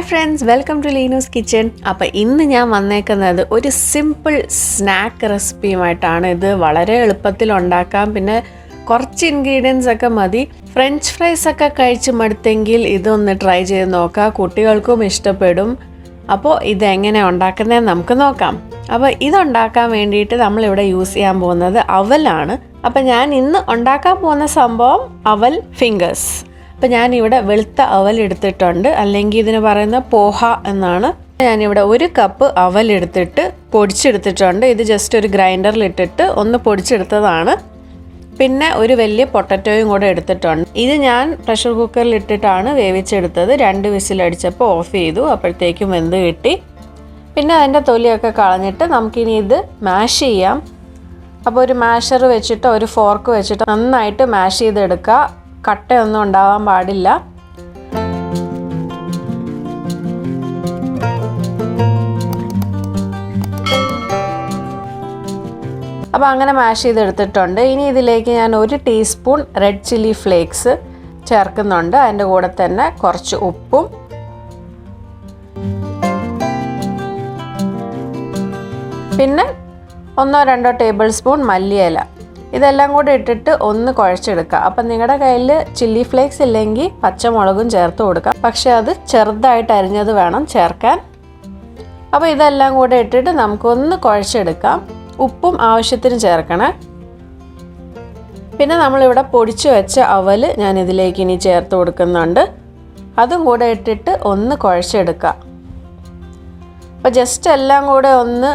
friends, welcome to Leenu's Kitchen. അപ്പോൾ ഇന്ന് ഞാൻ വന്നേക്കുന്നത് ഒരു സിമ്പിൾ സ്നാക്ക് റെസിപ്പിയുമായിട്ടാണ്. ഇത് വളരെ എളുപ്പത്തിൽ ഉണ്ടാക്കാം. പിന്നെ കുറച്ച് ഇൻഗ്രീഡിയൻസ് ഒക്കെ മതി. ഫ്രഞ്ച് ഫ്രൈസ് ഒക്കെ കഴിച്ച് മടുത്തെങ്കിൽ ഇതൊന്ന് ട്രൈ ചെയ്ത് നോക്കാം. കുട്ടികൾക്കും ഇഷ്ടപ്പെടും. അപ്പോൾ ഇതെങ്ങനെ ഉണ്ടാക്കുന്നതെന്ന് നമുക്ക് നോക്കാം. അപ്പോൾ ഇതുണ്ടാക്കാൻ വേണ്ടിയിട്ട് നമ്മളിവിടെ യൂസ് ചെയ്യാൻ പോകുന്നത് അവലാണ്. അപ്പോൾ ഞാൻ ഇന്ന് ഉണ്ടാക്കാൻ പോകുന്ന സംഭവം അവൽ ഫിംഗേഴ്സ്. അപ്പോൾ ഞാനിവിടെ വെളുത്ത അവൽ എടുത്തിട്ടുണ്ട്, അല്ലെങ്കിൽ ഇതിന് പറയുന്ന പോഹ എന്നാണ്. ഞാനിവിടെ 1 കപ്പ് അവൽ എടുത്തിട്ട് പൊടിച്ചെടുത്തിട്ടുണ്ട്. ഇത് ജസ്റ്റ് ഒരു ഗ്രൈൻഡറിലിട്ടിട്ട് ഒന്ന് പൊടിച്ചെടുത്തതാണ്. പിന്നെ ഒരു വലിയ പൊട്ടറ്റോയും കൂടെ എടുത്തിട്ടുണ്ട്. ഇത് ഞാൻ പ്രഷർ കുക്കറിൽ ഇട്ടിട്ടാണ് വേവിച്ചെടുത്തത്. 2 വിസിലടിച്ചപ്പോൾ ഓഫ് ചെയ്തു. അപ്പോഴത്തേക്കും വെന്ത് കിട്ടി. പിന്നെ അതിൻ്റെ തൊലിയൊക്കെ കളഞ്ഞിട്ട് നമുക്കിനി ഇത് മാഷ് ചെയ്യാം. അപ്പോൾ ഒരു മാഷർ വെച്ചിട്ടോ ഒരു ഫോർക്ക് വെച്ചിട്ടോ നന്നായിട്ട് മാഷ് ചെയ്തെടുക്കുക. കട്ടയൊന്നും ഉണ്ടാവാൻ പാടില്ല. അപ്പോൾ അങ്ങനെ മാഷ് ചെയ്തെടുത്തിട്ടുണ്ട്. ഇനി ഇതിലേക്ക് ഞാൻ 1 ടീസ്പൂൺ റെഡ് ചില്ലി ഫ്ലേക്സ് ചേർക്കുന്നുണ്ട്. അതിൻ്റെ കൂടെ തന്നെ കുറച്ച് ഉപ്പും പിന്നെ 1-2 ടേബിൾ സ്പൂൺ മല്ലിയില, ഇതെല്ലാം കൂടി ഇട്ടിട്ട് ഒന്ന് കുഴച്ചെടുക്കുക. അപ്പം നിങ്ങളുടെ കയ്യിൽ ചില്ലി ഫ്ലേക്സ് ഇല്ലെങ്കിൽ പച്ചമുളകും ചേർത്ത് കൊടുക്കാം. പക്ഷെ അത് ചെറുതായിട്ട് അരിഞ്ഞത് വേണം ചേർക്കാൻ. അപ്പോൾ ഇതെല്ലാം കൂടെ ഇട്ടിട്ട് നമുക്കൊന്ന് കുഴച്ചെടുക്കാം. ഉപ്പും ആവശ്യത്തിന് ചേർക്കണേ. പിന്നെ നമ്മളിവിടെ പൊടിച്ചു വെച്ച അവൽ ഞാൻ ഇതിലേക്ക് ഇനി ചേർത്ത് കൊടുക്കുന്നുണ്ട്. അതും കൂടെ ഇട്ടിട്ട് ഒന്ന് കുഴച്ചെടുക്കാം. അപ്പോൾ ജസ്റ്റ് എല്ലാം കൂടെ ഒന്ന്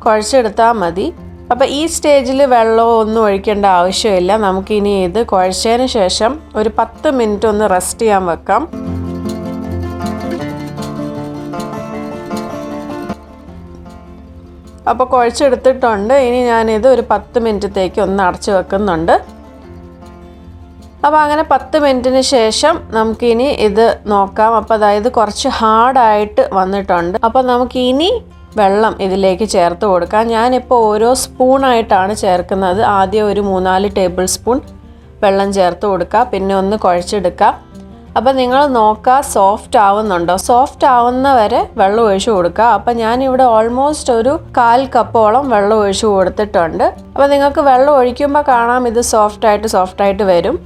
കുഴച്ചെടുത്താൽ മതി. അപ്പോൾ ഈ സ്റ്റേജിൽ വെള്ളമോ ഒന്നും ഒഴിക്കേണ്ട ആവശ്യമില്ല. നമുക്കിനി ഇത് കുഴച്ചതിന് ശേഷം ഒരു 10 മിനിറ്റ് ഒന്ന് റെസ്റ്റ് ചെയ്യാൻ വെക്കാം. അപ്പോൾ കുഴച്ചെടുത്തിട്ടുണ്ട്. ഇനി ഞാനിത് ഒരു 10 മിനിറ്റത്തേക്ക് ഒന്ന് അടച്ചു വെക്കുന്നുണ്ട്. അപ്പോൾ അങ്ങനെ 10 മിനിറ്റിന് ശേഷം നമുക്കിനി ഇത് നോക്കാം. അപ്പോൾ അതായത് കുറച്ച് ഹാർഡായിട്ട് വന്നിട്ടുണ്ട്. അപ്പോൾ നമുക്കിനി വെള്ളം ഇതിലേക്ക് ചേർത്ത് കൊടുക്കാം. ഞാനിപ്പോൾ ഓരോ സ്പൂണായിട്ടാണ് ചേർക്കുന്നത്. ആദ്യം ഒരു 3-4 ടേബിൾ സ്പൂൺ വെള്ളം ചേർത്ത് കൊടുക്കുക. പിന്നെ ഒന്ന് കുഴച്ചെടുക്കുക. അപ്പോൾ നിങ്ങൾ നോക്കുക സോഫ്റ്റ് ആവുന്നുണ്ടോ. സോഫ്റ്റ് ആവുന്ന വരെ വെള്ളം ഒഴിച്ച് കൊടുക്കുക. അപ്പോൾ ഞാനിവിടെ ഓൾമോസ്റ്റ് ഒരു 1/4 കപ്പോളം വെള്ളം ഒഴിച്ച് കൊടുത്തിട്ടുണ്ട്. അപ്പോൾ നിങ്ങൾക്ക് വെള്ളം ഒഴിക്കുമ്പോൾ കാണാം ഇത് സോഫ്റ്റായിട്ട് വരും.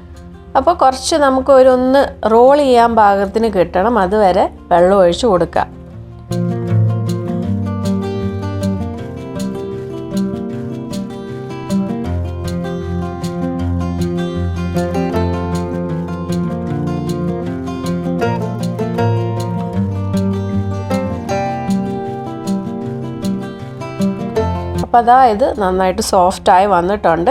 അപ്പോൾ കുറച്ച് നമുക്ക് ഒന്ന് റോൾ ചെയ്യാൻ പാകത്തിന് കിട്ടണം. അതുവരെ വെള്ളം ഒഴിച്ച് കൊടുക്കുക. അപ്പോൾ അതായത് നന്നായിട്ട് സോഫ്റ്റായി വന്നിട്ടുണ്ട്.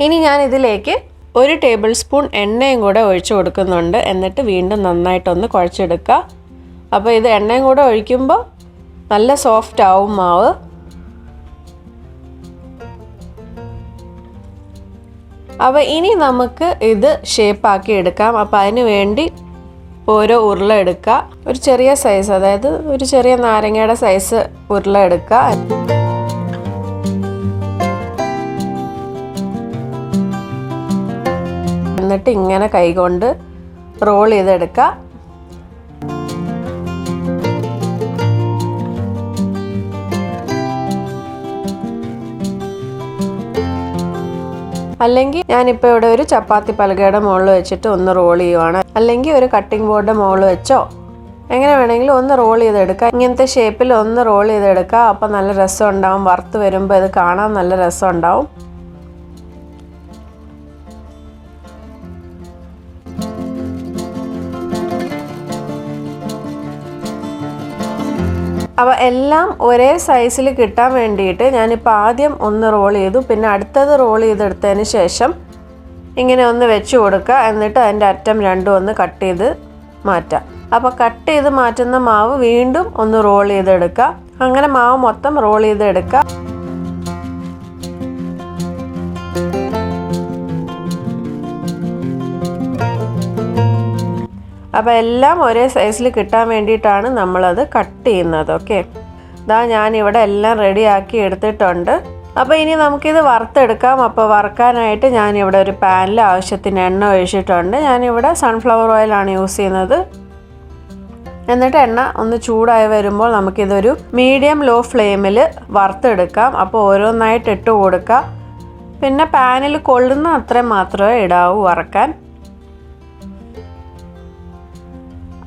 ഇനി ഞാൻ ഇതിലേക്ക് 1 ടേബിൾ സ്പൂൺ എണ്ണയും കൂടെ ഒഴിച്ചു കൊടുക്കുന്നുണ്ട്. എന്നിട്ട് വീണ്ടും നന്നായിട്ടൊന്ന് കുഴച്ചെടുക്കുക. അപ്പോൾ ഇത് എണ്ണയും കൂടെ ഒഴിക്കുമ്പോൾ നല്ല സോഫ്റ്റ് ആവും മാവ്. അപ്പോൾ ഇനി നമുക്ക് ഇത് ഷേപ്പാക്കി എടുക്കാം. അപ്പോൾ അതിന് വേണ്ടി ഓരോ ഉരുള എടുക്കുക. ഒരു ചെറിയ സൈസ്, അതായത് ഒരു ചെറിയ നാരങ്ങയുടെ സൈസ് ഉരുള എടുക്കുക. എന്നിട്ട് ഇങ്ങനെ കൈകൊണ്ട് റോൾ ചെയ്തെടുക്കുക. അല്ലെങ്കിൽ ഞാനിപ്പോൾ ഇവിടെ ഒരു ചപ്പാത്തി പലകയുടെ മുകളിൽ വെച്ചിട്ട് ഒന്ന് റോൾ ചെയ്യുവാണ്. അല്ലെങ്കിൽ ഒരു കട്ടിംഗ് ബോർഡിൻ്റെ മുകളിൽ വെച്ചോ എങ്ങനെ വേണമെങ്കിലും ഒന്ന് റോൾ ചെയ്തെടുക്കുക. ഇങ്ങനത്തെ ഷേപ്പിൽ ഒന്ന് റോൾ ചെയ്തെടുക്കുക. അപ്പോൾ നല്ല രസം ഉണ്ടാവും. വറുത്ത് വരുമ്പോൾ ഇത് കാണാൻ നല്ല രസം ഉണ്ടാവും. അപ്പോൾ എല്ലാം ഒരേ സൈസിൽ കിട്ടാൻ വേണ്ടിയിട്ട് ഞാനിപ്പോൾ ആദ്യം ഒന്ന് റോൾ ചെയ്തു. പിന്നെ അടുത്തത് റോൾ ചെയ്തെടുത്തതിന് ശേഷം ഇങ്ങനെ ഒന്ന് വെച്ച് കൊടുക്കുക. എന്നിട്ട് അതിൻ്റെ അറ്റം രണ്ടും ഒന്ന് കട്ട് ചെയ്ത് മാറ്റാം. അപ്പോൾ കട്ട് ചെയ്ത് മാറ്റുന്ന മാവ് വീണ്ടും ഒന്ന് റോൾ ചെയ്തെടുക്കുക. അങ്ങനെ മാവ് മൊത്തം റോൾ ചെയ്തെടുക്കുക. അപ്പോൾ എല്ലാം ഒരേ സൈസിൽ കിട്ടാൻ വേണ്ടിയിട്ടാണ് നമ്മളത് കട്ട് ചെയ്യുന്നത്. ഓക്കെ, ഇതാ ഞാനിവിടെ എല്ലാം റെഡിയാക്കി എടുത്തിട്ടുണ്ട്. അപ്പോൾ ഇനി നമുക്കിത് വറുത്തെടുക്കാം. അപ്പോൾ വറുക്കാനായിട്ട് ഞാനിവിടെ ഒരു പാനിൽ ആവശ്യത്തിന് എണ്ണ ഒഴിച്ചിട്ടുണ്ട്. ഞാനിവിടെ സൺഫ്ലവർ ഓയിലാണ് യൂസ് ചെയ്യുന്നത്. എന്നിട്ട് എണ്ണ ഒന്ന് ചൂടായി വരുമ്പോൾ നമുക്കിതൊരു മീഡിയം ലോ ഫ്ലെയിമിൽ വറുത്തെടുക്കാം. അപ്പോൾ ഓരോന്നായിട്ട് ഇട്ട് കൊടുക്കാം. പിന്നെ പാനിൽ കൊള്ളുന്ന അത്രയും മാത്രമേ ഇടാവൂ വറക്കാൻ.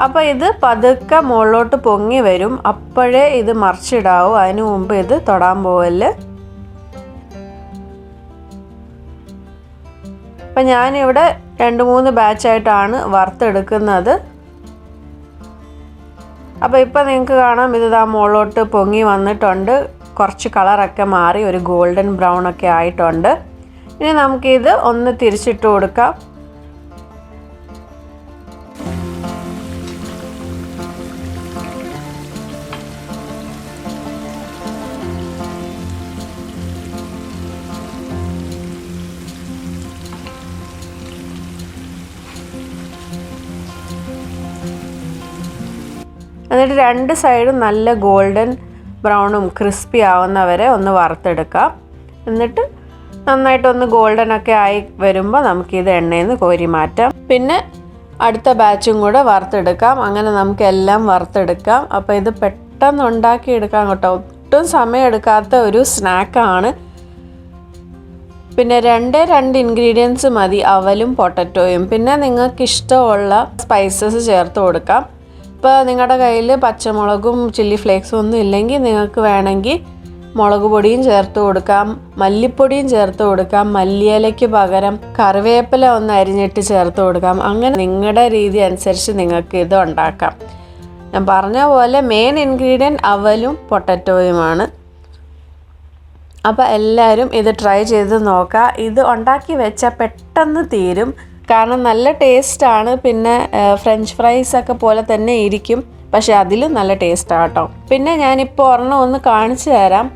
അപ്പോൾ ഇത് പതുക്കെ മുകളിലോട്ട് പൊങ്ങി വരും. അപ്പോഴേ ഇത് മറിച്ചിടാവൂ, അതിനു മുമ്പ് ഇത് തൊടാൻ പോവല്ല്. അപ്പം ഞാനിവിടെ 2-3 ബാച്ചായിട്ടാണ് വറുത്തെടുക്കുന്നത്. അപ്പോൾ ഇപ്പോൾ നിങ്ങൾക്ക് കാണാം ഇത് മുകളിലോട്ട് പൊങ്ങി വന്നിട്ടുണ്ട്. കുറച്ച് കളറൊക്കെ മാറി ഒരു ഗോൾഡൻ ബ്രൗൺ ഒക്കെ ആയിട്ടുണ്ട്. ഇനി നമുക്കിത് ഒന്ന് തിരിച്ചിട്ട് കൊടുക്കാം. എന്നിട്ട് 2 സൈഡും നല്ല ഗോൾഡൻ ബ്രൗണും ക്രിസ്പി ആവുന്നവരെ ഒന്ന് വറുത്തെടുക്കാം. എന്നിട്ട് നന്നായിട്ടൊന്ന് ഗോൾഡൻ ഒക്കെ ആയി വരുമ്പോൾ നമുക്കിത് എണ്ണയിൽ നിന്ന് കോരി മാറ്റാം. പിന്നെ അടുത്ത ബാച്ചും കൂടെ വറുത്തെടുക്കാം. അങ്ങനെ നമുക്കെല്ലാം വറുത്തെടുക്കാം. അപ്പോൾ ഇത് പെട്ടെന്ന് ഉണ്ടാക്കിയെടുക്കാം കേട്ടോ. ഒട്ടും സമയമെടുക്കാത്ത ഒരു സ്നാക്കാണ്. പിന്നെ 2 ഇൻഗ്രീഡിയൻസ് മതി, അവലും പൊട്ടറ്റോയും. പിന്നെ നിങ്ങൾക്ക് ഇഷ്ടമുള്ള സ്പൈസസ് ചേർത്ത് കൊടുക്കാം. ഇപ്പോൾ നിങ്ങളുടെ കയ്യിൽ പച്ചമുളകും ചില്ലി ഫ്ലേക്സും ഒന്നും ഇല്ലെങ്കിൽ നിങ്ങൾക്ക് വേണമെങ്കിൽ മുളക് പൊടിയും ചേർത്ത് കൊടുക്കാം, മല്ലിപ്പൊടിയും ചേർത്ത് കൊടുക്കാം, മല്ലിയിലയ്ക്ക് പകരം കറിവേപ്പില ഒന്ന് അരിഞ്ഞിട്ട് ചേർത്ത് കൊടുക്കാം. അങ്ങനെ നിങ്ങളുടെ രീതി അനുസരിച്ച് നിങ്ങൾക്ക് ഇത് ഉണ്ടാക്കാം. ഞാൻ പറഞ്ഞ പോലെ മെയിൻ ഇൻഗ്രീഡിയൻറ്റ് അവലും പൊട്ടറ്റോയുമാണ്. അപ്പോൾ എല്ലാവരും ഇത് ട്രൈ ചെയ്ത് നോക്കുക. ഇത് ഉണ്ടാക്കി വെച്ചാൽ പെട്ടെന്ന് തീരും. കാരണം നല്ല ടേസ്റ്റാണ്. പിന്നെ ഫ്രഞ്ച് ഫ്രൈസ് ഒക്കെ പോലെ തന്നെ ഇരിക്കും, പക്ഷെ അതിലും നല്ല ടേസ്റ്റാണ് കേട്ടോ. പിന്നെ ഞാനിപ്പോൾ ഒരെണ്ണം ഒന്ന് കാണിച്ചു തരാം.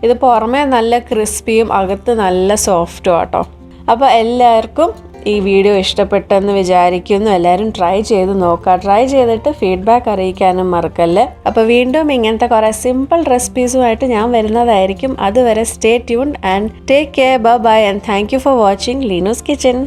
ഇത് പുറമേ നല്ല ക്രിസ്പിയും അകത്ത് നല്ല സോഫ്റ്റും കേട്ടോ. അപ്പോൾ എല്ലാവർക്കും ഈ വീഡിയോ ഇഷ്ടപ്പെട്ടെന്ന് വിചാരിക്കുന്നു. എല്ലാവരും ട്രൈ ചെയ്ത് നോക്കുക. ട്രൈ ചെയ്തിട്ട് ഫീഡ്ബാക്ക് അറിയിക്കാനും മറക്കല്ലേ. അപ്പോൾ വീണ്ടും ഇങ്ങനത്തെ കുറേ സിമ്പിൾ റെസിപ്പീസുമായിട്ട് ഞാൻ വരുന്നതായിരിക്കും. അതുവരെ stay tuned and take care. Bye and thank you for watching Leenu's kitchen.